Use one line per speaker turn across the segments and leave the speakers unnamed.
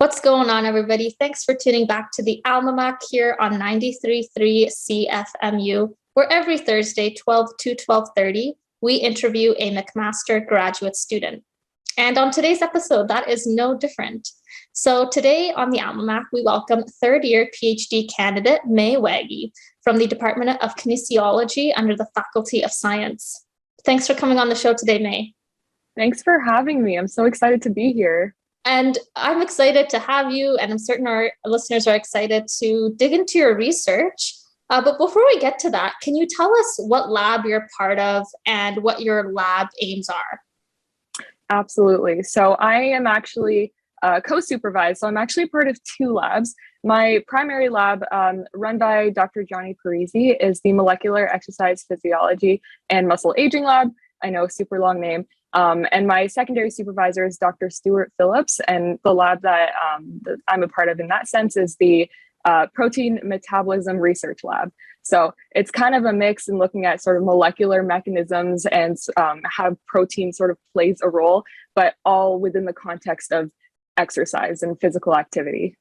What's going on, everybody? Thanks for tuning back to the AlmaMAC here on 93.3 CFMU, where every Thursday, 12 to 12:30, we interview a McMaster graduate student. And on today's episode, that is no different. So today on the AlmaMAC, we welcome third-year PhD candidate Mai Wageh from the Department of Kinesiology under the Faculty of Science. Thanks for coming on the show today, Mai.
Thanks for having me. I'm so excited to be here.
And I'm excited to have you, and I'm certain our listeners are excited to dig into your research. But before we get to that, can you tell us what lab you're part of and what your lab aims are?
Absolutely. So I am actually co-supervised. So I'm actually part of two labs. My primary lab, run by Dr. Johnny Parisi, is the Molecular Exercise Physiology and Muscle Aging Lab. I know, super long name. And my secondary supervisor is Dr. Stuart Phillips, and the lab that I'm a part of in that sense is the Protein Metabolism Research Lab. So it's kind of a mix in looking at sort of molecular mechanisms and how protein sort of plays a role, but all within the context of exercise and physical activity.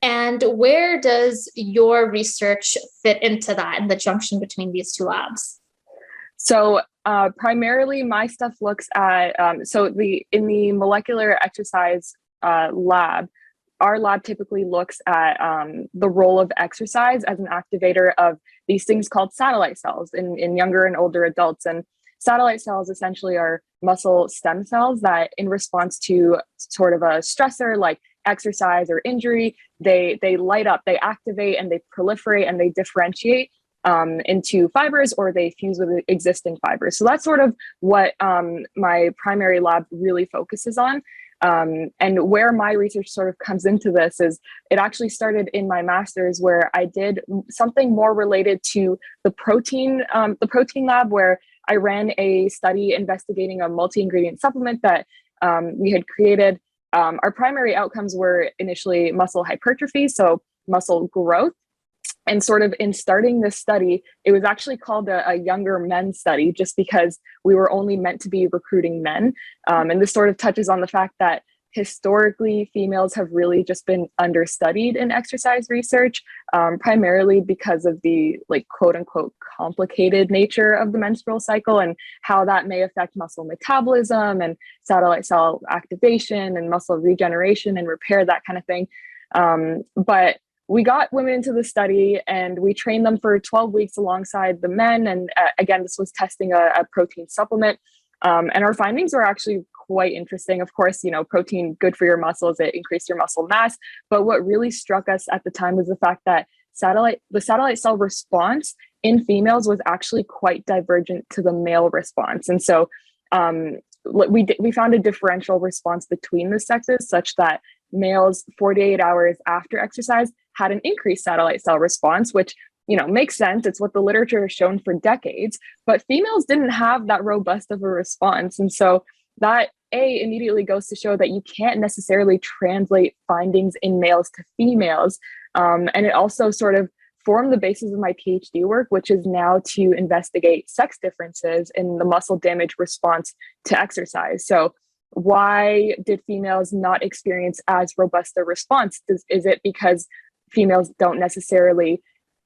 And where does your research fit into that, in the junction between these two labs?
So primarily my stuff looks at, in the molecular exercise lab, our lab typically looks at the role of exercise as an activator of these things called satellite cells in younger and older adults. And satellite cells essentially are muscle stem cells that, in response to sort of a stressor like exercise or injury, they light up, they activate, and they proliferate, and they differentiate into fibers, or they fuse with existing fibers. So that's sort of what my primary lab really focuses on. And where my research sort of comes into this is it actually started in my master's, where I did something more related to the protein lab, where I ran a study investigating a multi-ingredient supplement that we had created. Our primary outcomes were initially muscle hypertrophy, so muscle growth. And sort of in starting this study, it was actually called a younger men study, just because we were only meant to be recruiting men. And this sort of touches on the fact that historically females have really just been understudied in exercise research, primarily because of the quote unquote complicated nature of the menstrual cycle and how that may affect muscle metabolism and satellite cell activation and muscle regeneration and repair, that kind of thing. But we got women into the study and we trained them for 12 weeks alongside the men. And again, this was testing a protein supplement. And our findings were actually quite interesting. Of course, protein, good for your muscles, it increased your muscle mass. But what really struck us at the time was the fact that the satellite cell response in females was actually quite divergent to the male response. And so we found a differential response between the sexes, such that males 48 hours after exercise had an increased satellite cell response, which makes sense. It's what the literature has shown for decades, but females didn't have that robust of a response. And so that immediately goes to show that you can't necessarily translate findings in males to females. And it also sort of formed the basis of my PhD work, which is now to investigate sex differences in the muscle damage response to exercise. So why did females not experience as robust a response? Is it because females don't necessarily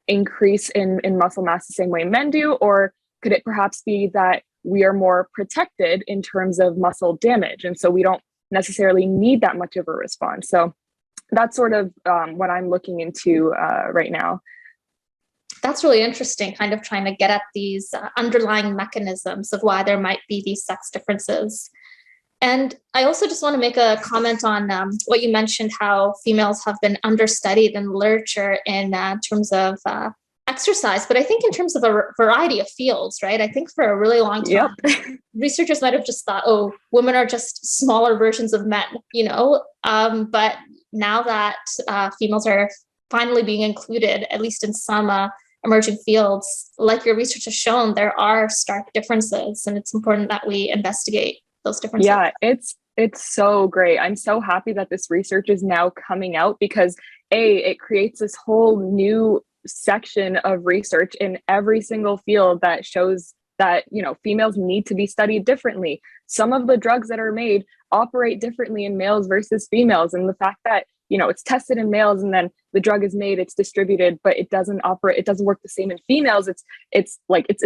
increase in muscle mass the same way men do? Or could it perhaps be that we are more protected in terms of muscle damage, and so we don't necessarily need that much of a response? So that's sort of what I'm looking into right now.
That's really interesting, kind of trying to get at these underlying mechanisms of why there might be these sex differences. And I also just want to make a comment on what you mentioned, how females have been understudied in literature in terms of exercise, but I think in terms of a variety of fields, right? I think for a really long time, researchers might have just thought, oh, women are just smaller versions of men, but now that females are finally being included, at least in some emerging fields, like your research has shown, there are stark differences, and it's important that we investigate those differences.
Yeah, it's so great. I'm so happy that this research is now coming out, because it creates this whole new section of research in every single field that shows that, females need to be studied differently. Some of the drugs that are made operate differently in males versus females. And the fact that, it's tested in males and then the drug is made, it's distributed, but it doesn't work the same in females. It's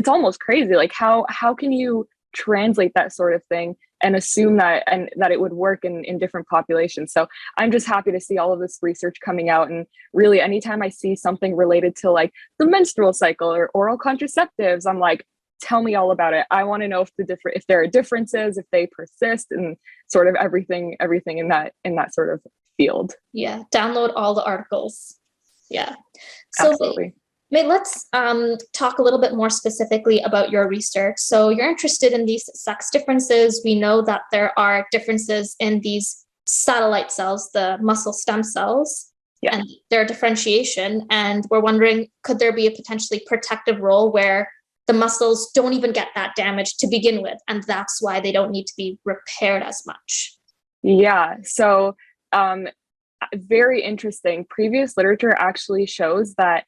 almost crazy. Like how can you translate that sort of thing and assume that it would work in different populations? So I'm just happy to see all of this research coming out. And really, anytime I see something related to like the menstrual cycle or oral contraceptives, I'm like, tell me all about it. I want to know if there are differences, if they persist, and sort of everything in that sort of field.
Yeah, download all the articles. Yeah. So
absolutely.
May, let's talk a little bit more specifically about your research. So you're interested in these sex differences. We know that there are differences in these satellite cells, the muscle stem cells,
yeah,
and their differentiation. And we're wondering, could there be a potentially protective role where the muscles don't even get that damage to begin with, and that's why they don't need to be repaired as much?
Yeah. So very interesting. Previous literature actually shows that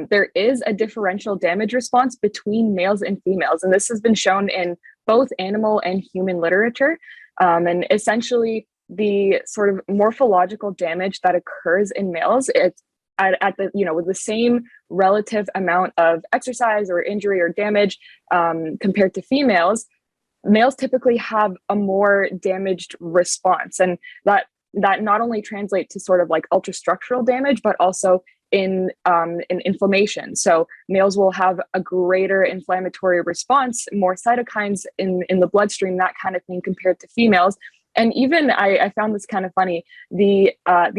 there is a differential damage response between males and females. And this has been shown in both animal and human literature. And essentially, the sort of morphological damage that occurs in males, it's at the, with the same relative amount of exercise or injury or damage compared to females, males typically have a more damaged response. And that not only translates to sort of like ultrastructural damage, but also in inflammation. So males will have a greater inflammatory response, more cytokines in the bloodstream, that kind of thing, compared to females. And even I found this kind of funny, the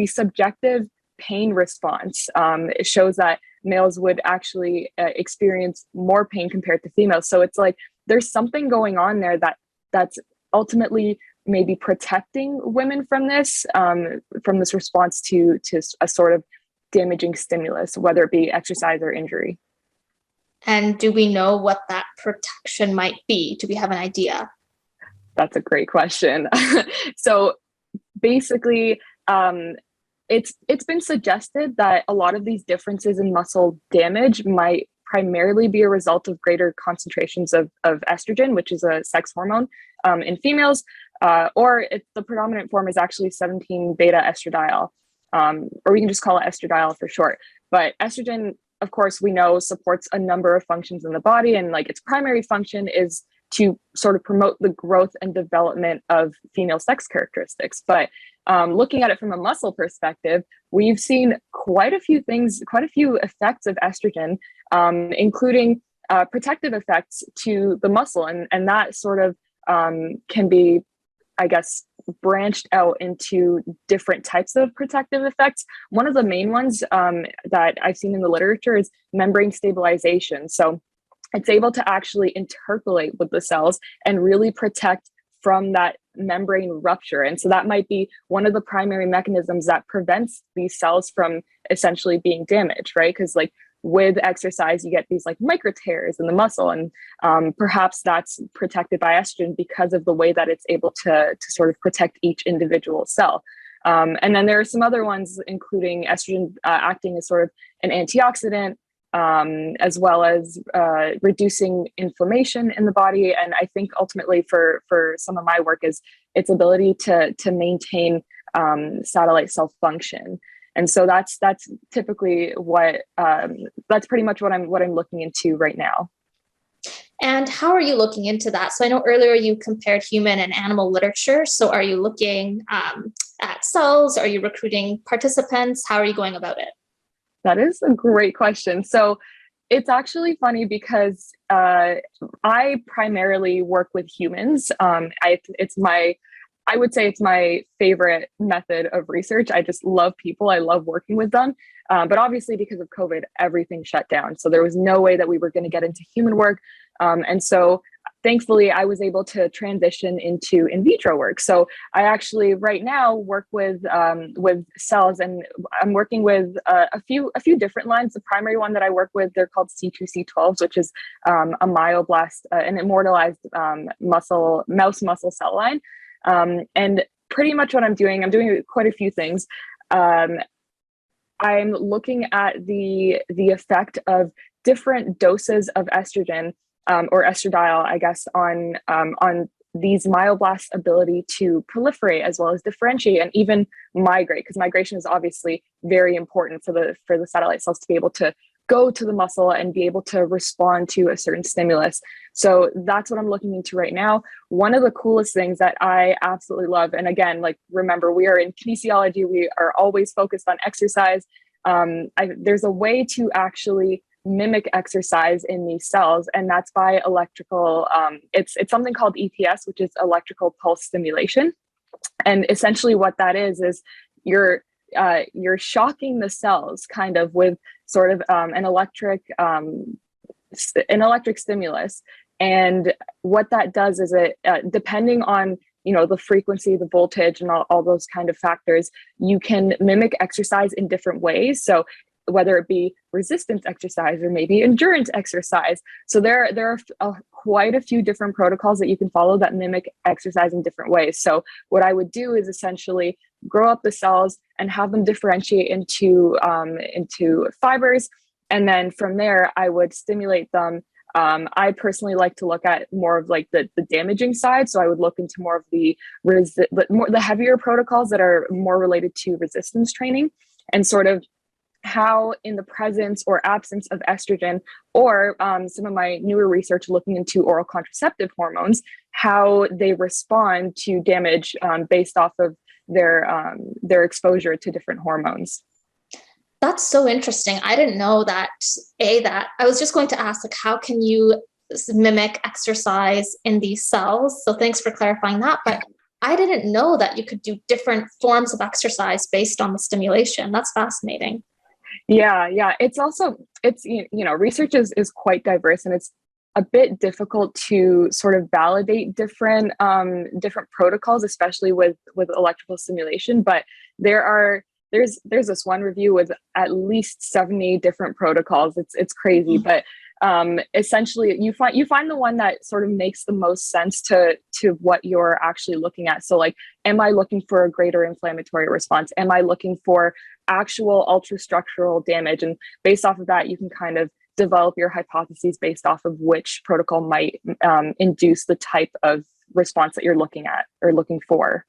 subjective pain response shows that males would actually experience more pain compared to females. So it's like there's something going on there that's ultimately maybe protecting women from this response to a sort of damaging stimulus, whether it be exercise or injury.
And do we know what that protection might be? Do we have an idea?
That's a great question. So basically, it's been suggested that a lot of these differences in muscle damage might primarily be a result of greater concentrations of estrogen, which is a sex hormone, in females, or the predominant form is actually 17-beta estradiol, or we can just call it estradiol for short. But estrogen, of course, we know supports a number of functions in the body, and like its primary function is to sort of promote the growth and development of female sex characteristics. But looking at it from a muscle perspective, we've seen quite a few effects of estrogen, including protective effects to the muscle. And that sort of can be, I guess, branched out into different types of protective effects. One of the main ones that I've seen in the literature is membrane stabilization. So it's able to actually intercalate with the cells and really protect from that membrane rupture. And so that might be one of the primary mechanisms that prevents these cells from essentially being damaged, right? Because like with exercise, you get these like micro tears in the muscle, and perhaps that's protected by estrogen because of the way that it's able to sort of protect each individual cell. And then there are some other ones, including estrogen acting as sort of an antioxidant, as well as reducing inflammation in the body. And I think ultimately for some of my work is its ability to maintain satellite cell function. And so that's typically that's pretty much what I'm looking into right now.
And how are you looking into that? So I know earlier you compared human and animal literature. So are you looking at cells? Are you recruiting participants? How are you going about it?
That is a great question. So it's actually funny because I primarily work with humans. I would say it's my favorite method of research. I just love people. I love working with them. But obviously, because of COVID, everything shut down. So there was no way that we were going to get into human work. And so thankfully, I was able to transition into in vitro work. So I actually right now work with cells, and I'm working with a few different lines. The primary one that I work with, they're called C2C12s, which is a myoblast, an immortalized mouse muscle cell line. And pretty much what I'm doing quite a few things. I'm looking at the effect of different doses of estrogen or estradiol, I guess, on these myoblasts' ability to proliferate as well as differentiate and even migrate, because migration is obviously very important for the satellite cells to be able to go to the muscle and be able to respond to a certain stimulus. So that's what I'm looking into right now. One of the coolest things that I absolutely love, and again, like, remember, we are in kinesiology, we are always focused on exercise. There's a way to actually mimic exercise in these cells, and that's by electrical, it's something called EPS, which is electrical pulse stimulation. And essentially what that is you're shocking the cells kind of with sort of an electric stimulus. And what that does is it, depending on, you know, the frequency, the voltage, and all those kind of factors, you can mimic exercise in different ways. So whether it be resistance exercise or maybe endurance exercise. So there are quite a few different protocols that you can follow that mimic exercise in different ways. So what I would do is essentially grow up the cells and have them differentiate into fibers. And then from there, I would stimulate them. I personally like to look at more of like the damaging side. So I would look into more of the heavier protocols that are more related to resistance training, and sort of how in the presence or absence of estrogen, or some of my newer research looking into oral contraceptive hormones, how they respond to damage based off of their exposure to different hormones.
That's so interesting. I didn't know that. That I was just going to ask, like, how can you mimic exercise in these cells? So thanks for clarifying that. But I didn't know that you could do different forms of exercise based on the stimulation. That's fascinating.
Yeah. It's also, research is quite diverse, and it's a bit difficult to sort of validate different protocols, especially with electrical stimulation. But there's this one review with at least 70 different protocols. It's crazy, but essentially you find the one that sort of makes the most sense to what you're actually looking at. So like, am I looking for a greater inflammatory response? Am I looking for actual ultrastructural damage? And based off of that, you can kind of develop your hypotheses based off of which protocol might induce the type of response that you're looking at or looking for.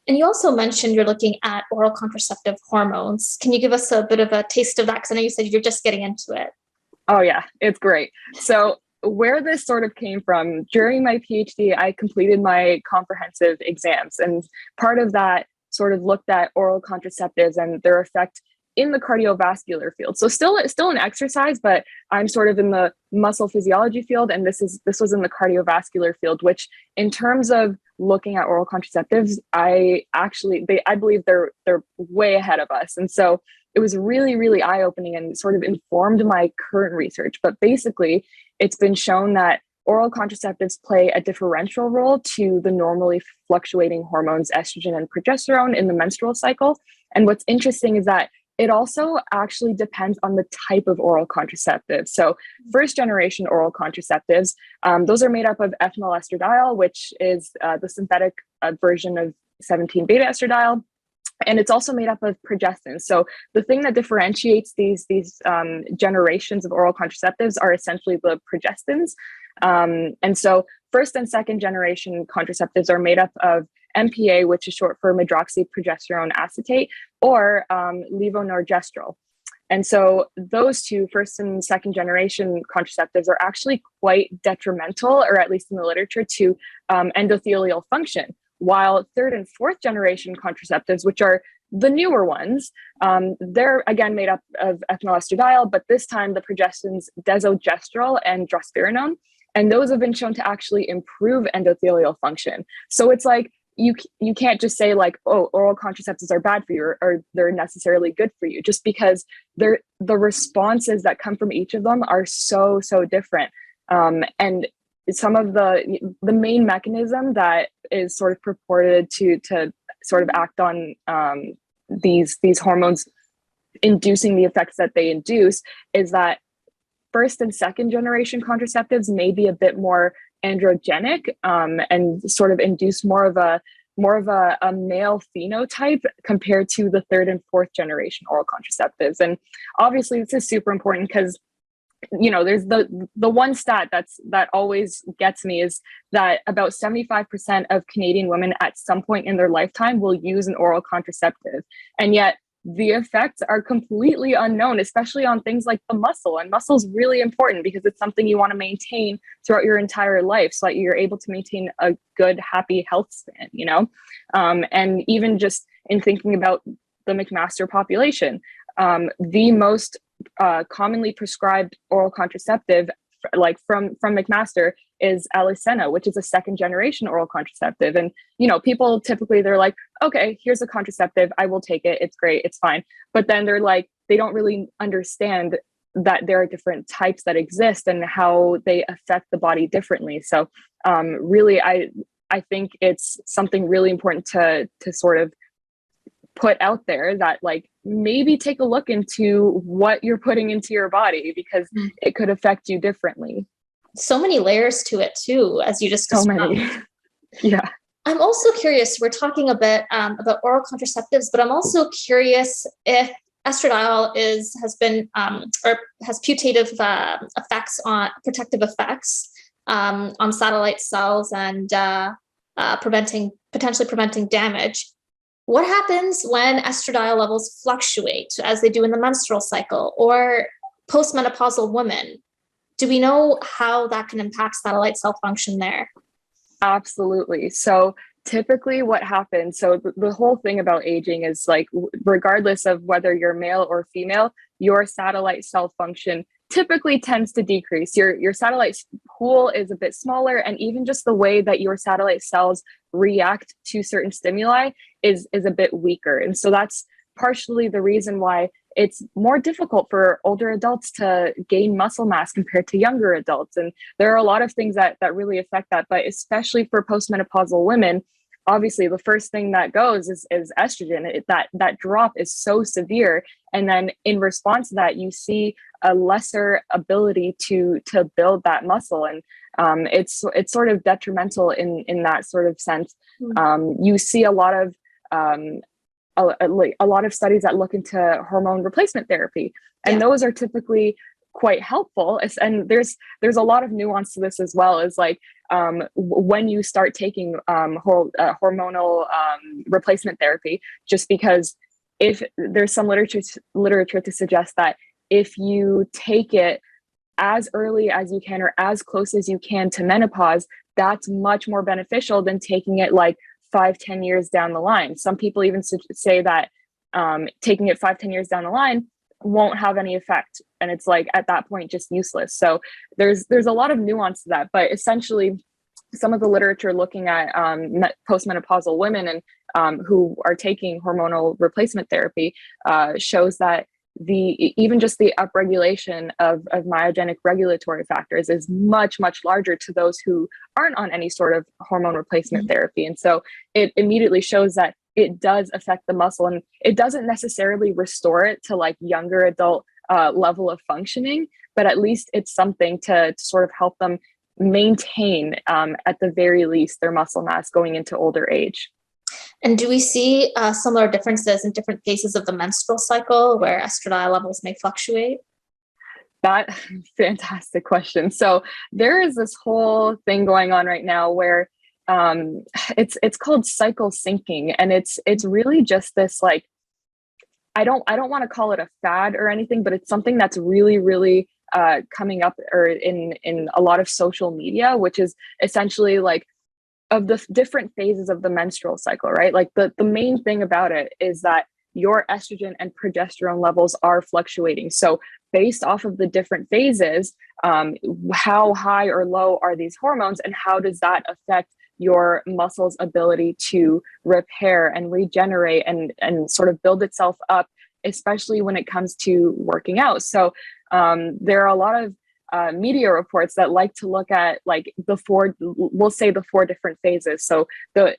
And you also mentioned you're looking at oral contraceptive hormones. Can you give us a bit of a taste of that? Because I know you said you're just getting into it.
Oh yeah, it's great. So where this sort of came from, during my PhD, I completed my comprehensive exams, and part of that sort of looked at oral contraceptives and their effect in the cardiovascular field. So still an exercise, but I'm sort of in the muscle physiology field, and this was in the cardiovascular field, which in terms of looking at oral contraceptives, I believe they're way ahead of us. And so it was really, really eye-opening and sort of informed my current research. But basically, it's been shown that oral contraceptives play a differential role to the normally fluctuating hormones estrogen and progesterone in the menstrual cycle. And what's interesting is that it also actually depends on the type of oral contraceptive. So first generation oral contraceptives, those are made up of ethinyl estradiol, which is the synthetic version of 17-beta estradiol. And it's also made up of progestins. So the thing that differentiates these generations of oral contraceptives are essentially the progestins. And so first and second generation contraceptives are made up of MPA, which is short for medroxyprogesterone acetate, or levonorgestrel. And so those two, first and second generation contraceptives, are actually quite detrimental, or at least in the literature, to endothelial function. While third and fourth generation contraceptives, which are the newer ones, they're again made up of ethinyl estradiol, but this time the progestins desogestrel and drospirenone, and those have been shown to actually improve endothelial function. So it's like, you can't just say like, oh, oral contraceptives are bad for you, or they're necessarily good for you, just because the responses that come from each of them are so different. And some of the main mechanism that is sort of purported to sort of act on these hormones inducing the effects that they induce is that first and second generation contraceptives may be a bit more androgenic and sort of induce more of a male phenotype compared to the third and fourth generation oral contraceptives. And obviously this is super important because there's the one stat that always gets me is that about 75% of Canadian women at some point in their lifetime will use an oral contraceptive. And yet the effects are completely unknown, especially on things like the muscle. And muscle is really important because it's something you want to maintain throughout your entire life so that you're able to maintain a good, happy health span, and even just in thinking about the McMaster population, the most commonly prescribed oral contraceptive, like from McMaster, is Alisena, which is a second generation oral contraceptive. And people typically, they're like, okay, here's a contraceptive, I will take it, it's great, it's fine. But then they're like, they don't really understand that there are different types that exist and how they affect the body differently. So really, I think it's something really important to sort of put out there, that like maybe take a look into what you're putting into your body, because it could affect you differently.
So many layers to it too, as you just described.
So many. Yeah.
I'm also curious, we're talking a bit about oral contraceptives, but I'm also curious if estradiol has putative effects on protective effects on satellite cells and potentially preventing damage. What happens when estradiol levels fluctuate, as they do in the menstrual cycle or postmenopausal women? Do we know how that can impact satellite cell function there?
Absolutely. So typically what happens, so the whole thing about aging is like, regardless of whether you're male or female, your satellite cell function typically tends to decrease. Your satellite pool is a bit smaller, and even just the way that your satellite cells react to certain stimuli is a bit weaker. And so that's partially the reason why it's more difficult for older adults to gain muscle mass compared to younger adults. And there are a lot of things that really affect that, but especially for postmenopausal women, obviously the first thing that goes is estrogen. That drop is so severe. And then in response to that, you see a lesser ability to build that muscle. And it's sort of detrimental in that sort of sense. You see a lot of studies that look into hormone replacement therapy, and those are typically quite helpful. And there's a lot of nuance to this as well, as like when you start taking hormonal replacement therapy, just because if there's some literature to suggest that if you take it as early as you can or as close as you can to menopause, that's much more beneficial than taking it like 5-10 years down the line. Some people even say that taking it 5-10 years down the line won't have any effect, and it's like at that point just useless. So there's a lot of nuance to that, but essentially some of the literature looking at postmenopausal women and who are taking hormonal replacement therapy shows that even just the upregulation of myogenic regulatory factors is much larger to those who aren't on any sort of hormone replacement therapy. And so it immediately shows that it does affect the muscle, and it doesn't necessarily restore it to like younger adult level of functioning, but at least it's something to sort of help them maintain at the very least their muscle mass going into older age.
And do we see similar differences in different phases of the menstrual cycle where estradiol levels may fluctuate?
That fantastic question. So there is this whole thing going on right now where it's called cycle syncing, and it's really just this like, I don't want to call it a fad or anything, but it's something that's really coming up or in a lot of social media, which is essentially like of the different phases of the menstrual cycle, right? Like the main thing about it is that your estrogen and progesterone levels are fluctuating. So based off of the different phases, how high or low are these hormones, and how does that affect your muscle's ability to repair and regenerate and sort of build itself up, especially when it comes to working out. So there are a lot of media reports that like to look at like the four different phases. So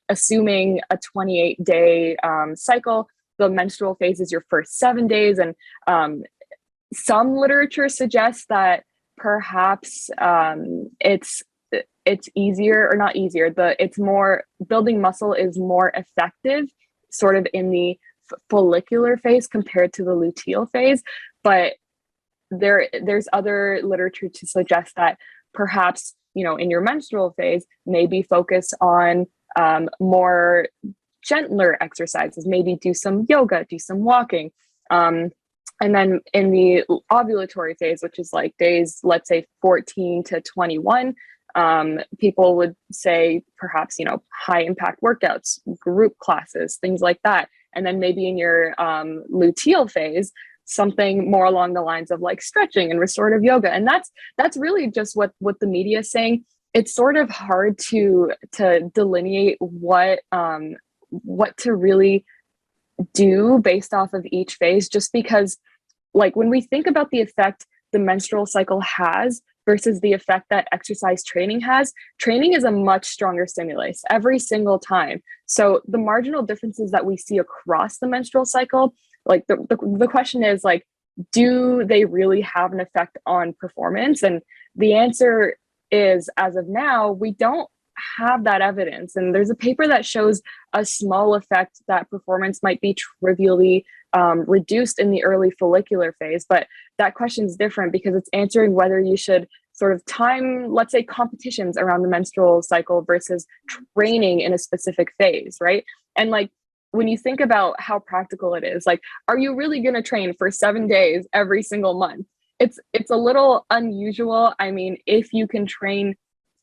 assuming a 28-day cycle, the menstrual phase is your first 7 days. And some literature suggests that perhaps it's easier, or not easier, it's more, building muscle is more effective sort of in the follicular phase compared to the luteal phase. But there's other literature to suggest that perhaps, in your menstrual phase, maybe focus on more gentler exercises, maybe do some yoga, do some walking. And then in the ovulatory phase, which is like days, let's say 14 to 21, people would say perhaps, high impact workouts, group classes, things like that. And then maybe in your luteal phase, something more along the lines of like stretching and restorative yoga. And that's really just what the media is saying. It's sort of hard to delineate what to really do based off of each phase, just because like when we think about the effect the menstrual cycle has versus the effect that exercise training has, training is a much stronger stimulus every single time. So the marginal differences that we see across the menstrual cycle, like the question is like, do they really have an effect on performance? And the answer is, as of now, we don't have that evidence. And there's a paper that shows a small effect that performance might be trivially reduced in the early follicular phase. But that question is different because it's answering whether you should sort of time, let's say, competitions around the menstrual cycle versus training in a specific phase, right? And like, when you think about how practical it is, like, are you really going to train for 7 days every single month? It's a little unusual. I mean, if you can train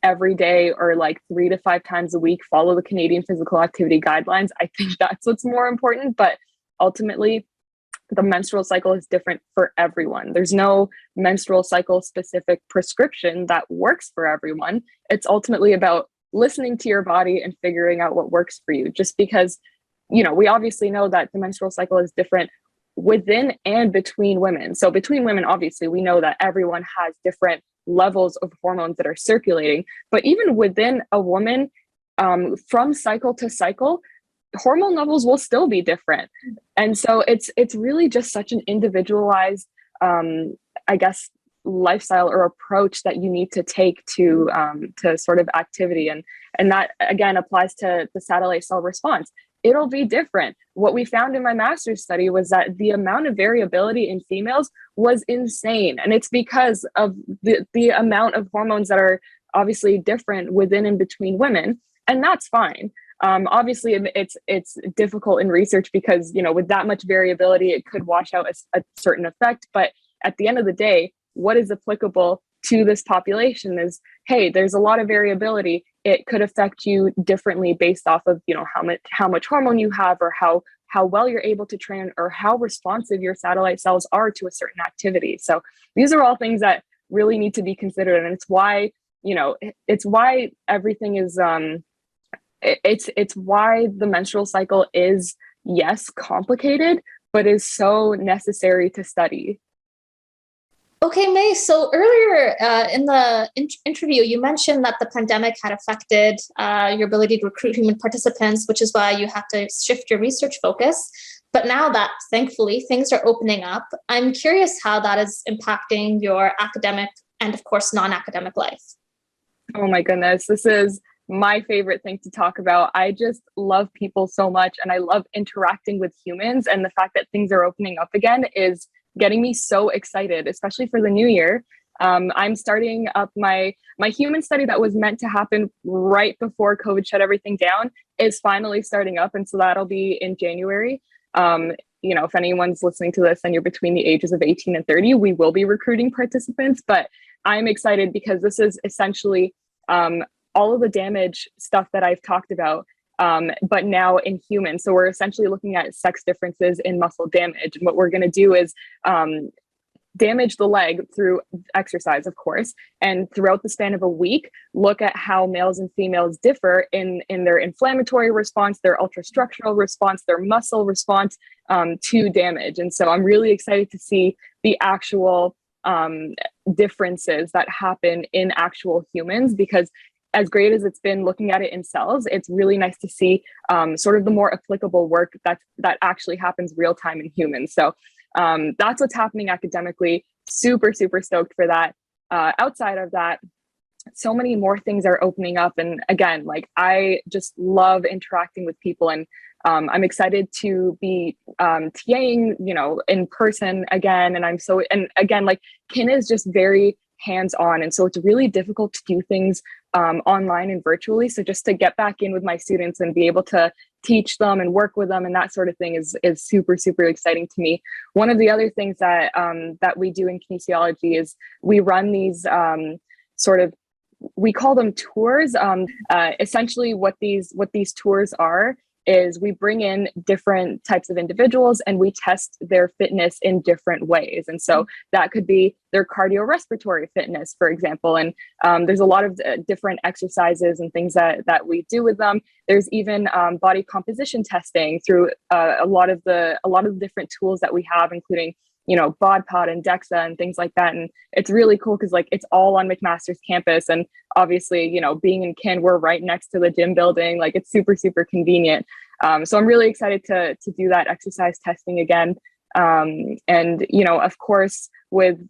every day or like 3 to 5 times a week, follow the Canadian Physical Activity Guidelines, I think that's what's more important. But ultimately, the menstrual cycle is different for everyone. There's no menstrual cycle specific prescription that works for everyone. It's ultimately about listening to your body and figuring out what works for you. Just because, we obviously know that the menstrual cycle is different within and between women. So between women, obviously, we know that everyone has different levels of hormones that are circulating. But even within a woman, from cycle to cycle, hormone levels will still be different. And so it's really just such an individualized, I guess, lifestyle or approach that you need to take to sort of activity. And that, again, applies to the satellite cell response. It'll be different. What we found in my master's study was that the amount of variability in females was insane. And it's because of the amount of hormones that are obviously different within and between women. And that's fine. Obviously, it's difficult in research because, with that much variability, it could wash out a certain effect. But at the end of the day, what is applicable to this population is, hey, there's a lot of variability. It could affect you differently based off of, how much hormone you have, or how well you're able to train, or how responsive your satellite cells are to a certain activity. So these are all things that really need to be considered. And it's why, it's why everything is, it's why the menstrual cycle is, yes, complicated, but is so necessary to study.
Okay, May. So earlier in the interview, you mentioned that the pandemic had affected your ability to recruit human participants, which is why you have to shift your research focus. But now that, thankfully, things are opening up, I'm curious how that is impacting your academic and, of course, non-academic life.
Oh my goodness, this is my favorite thing to talk about. I just love people so much, and I love interacting with humans. And the fact that things are opening up again is getting me so excited, especially for the new year. I'm starting up my human study that was meant to happen right before COVID shut everything down is finally starting up. And so that'll be in January. If anyone's listening to this and you're between the ages of 18 and 30, we will be recruiting participants. But I'm excited because this is essentially all of the damage stuff that I've talked about, but now in humans. So we're essentially looking at sex differences in muscle damage. And what we're going to do is damage the leg through exercise, of course, and throughout the span of a week, look at how males and females differ in their inflammatory response, their ultrastructural response, their muscle response to damage. And so I'm really excited to see the actual differences that happen in actual humans, because as great as it's been looking at it in cells, it's really nice to see sort of the more applicable work that actually happens real time in humans. So that's what's happening academically. Super, super stoked for that. Outside of that, so many more things are opening up. And again, like I just love interacting with people, and I'm excited to be TAing, in person again. And again, like kin is just very hands-on. And so it's really difficult to do things online and virtually. So just to get back in with my students and be able to teach them and work with them and that sort of thing is super, super exciting to me. One of the other things that we do in kinesiology is we run these we call them tours. Essentially what these tours are is we bring in different types of individuals and we test their fitness in different ways. And so that could be their cardiorespiratory fitness, for example. And there's a lot of different exercises and things that we do with them. There's even body composition testing through a lot of the different tools that we have, including BODPOD and DEXA and things like that. And it's really cool because like it's all on McMaster's campus. And obviously, being in Kin, we're right next to the gym building. Like it's super, super convenient. So I'm really excited to do that exercise testing again. And, of course, with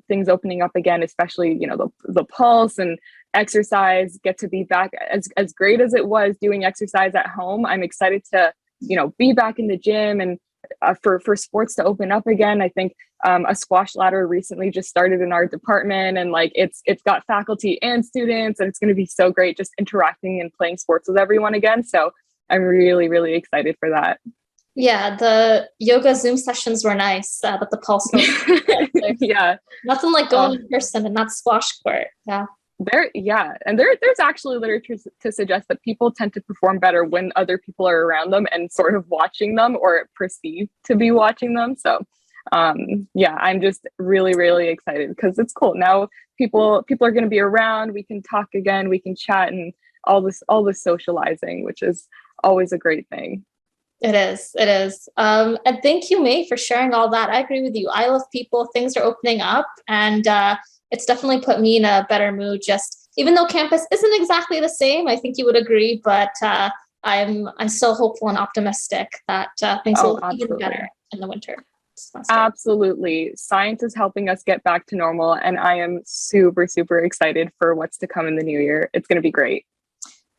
things opening up again, especially, the pulse and exercise, get to be back as great as it was doing exercise at home. I'm excited to, be back in the gym and for sports to open up again. I think a squash ladder recently just started in our department, and like it's got faculty and students, and it's going to be so great just interacting and playing sports with everyone again. So I'm really, really excited for that.
Yeah, the yoga Zoom sessions were nice, but the pulse was
yeah,
nothing like going in person and that squash court. Yeah.
There's actually literature to suggest that people tend to perform better when other people are around them and sort of watching them or perceived to be watching them. So I'm just really, really excited because it's cool. Now people are going to be around, we can talk again, we can chat, and all this socializing, which is always a great thing.
It is. And thank you, Mai, for sharing all that. I agree with you. I love people, things are opening up, and it's definitely put me in a better mood. Just even though campus isn't exactly the same, I think you would agree, but I'm still hopeful and optimistic that things will be even better in the winter.
Absolutely. Science is helping us get back to normal, and I am super, super excited for what's to come in the new year. It's going to be great.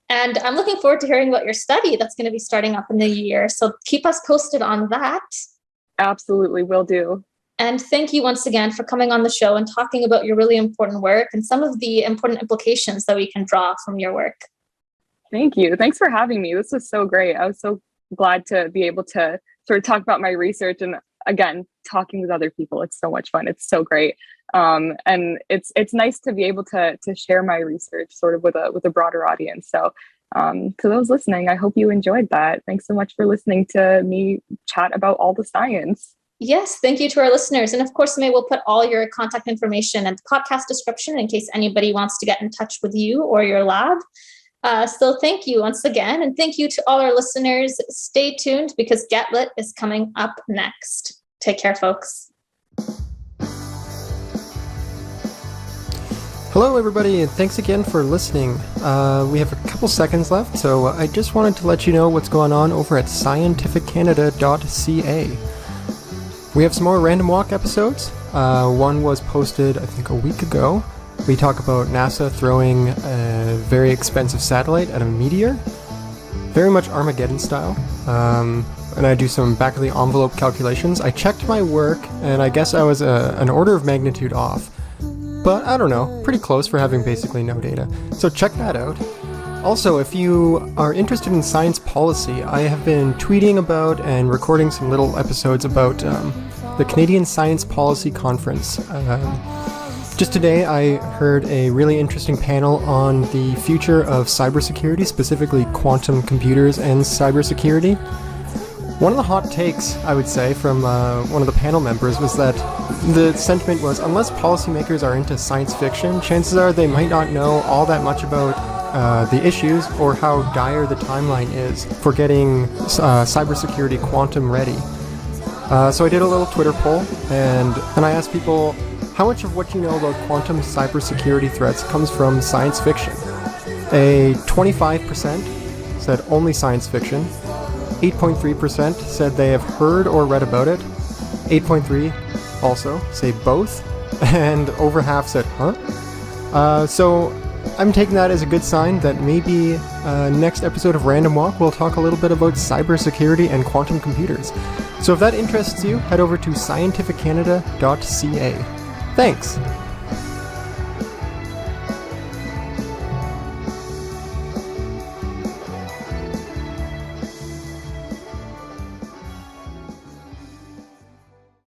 And I'm looking forward to hearing about your study that's going to be starting up in the year. So keep us posted on that.
Absolutely, will do.
And thank you once again for coming on the show and talking about your really important work and some of the important implications that we can draw from your work.
Thank you. Thanks for having me. This was so great. I was so glad to be able to sort of talk about my research, and again, talking with other people. It's so much fun. It's so great. And it's nice to be able to share my research sort of with a broader audience. So to those listening, I hope you enjoyed that. Thanks so much for listening to me chat about all the science.
Yes, thank you to our listeners. And of course, Mai will put all your contact information in the podcast description in case anybody wants to get in touch with you or your lab. So thank you once again. And thank you to all our listeners. Stay tuned because Get Lit is coming up next. Take care, folks.
Hello, everybody, and thanks again for listening. We have a couple seconds left, so I just wanted to let you know what's going on over at scientificcanada.ca. We have some more Random Walk episodes. One was posted, I think, a week ago. We talk about NASA throwing a very expensive satellite at a meteor. Very much Armageddon style. And I do some back-of-the-envelope calculations. I checked my work, and I guess I was an order of magnitude off. But I don't know, pretty close for having basically no data. So check that out. Also, if you are interested in science policy, I have been tweeting about and recording some little episodes about the Canadian Science Policy Conference. Just today, I heard a really interesting panel on the future of cybersecurity, specifically quantum computers and cybersecurity. One of the hot takes, I would say, from one of the panel members was that the sentiment was, unless policymakers are into science fiction, chances are they might not know all that much about the issues or how dire the timeline is for getting cybersecurity quantum ready. So I did a little Twitter poll, and I asked people, how much of what you know about quantum cybersecurity threats comes from science fiction? A 25% said only science fiction. 8.3% said they have heard or read about it. 8.3% also say both. And over half said, huh? So I'm taking that as a good sign that maybe next episode of Random Walk we'll talk a little bit about cybersecurity and quantum computers. So if that interests you, head over to scientificcanada.ca. Thanks!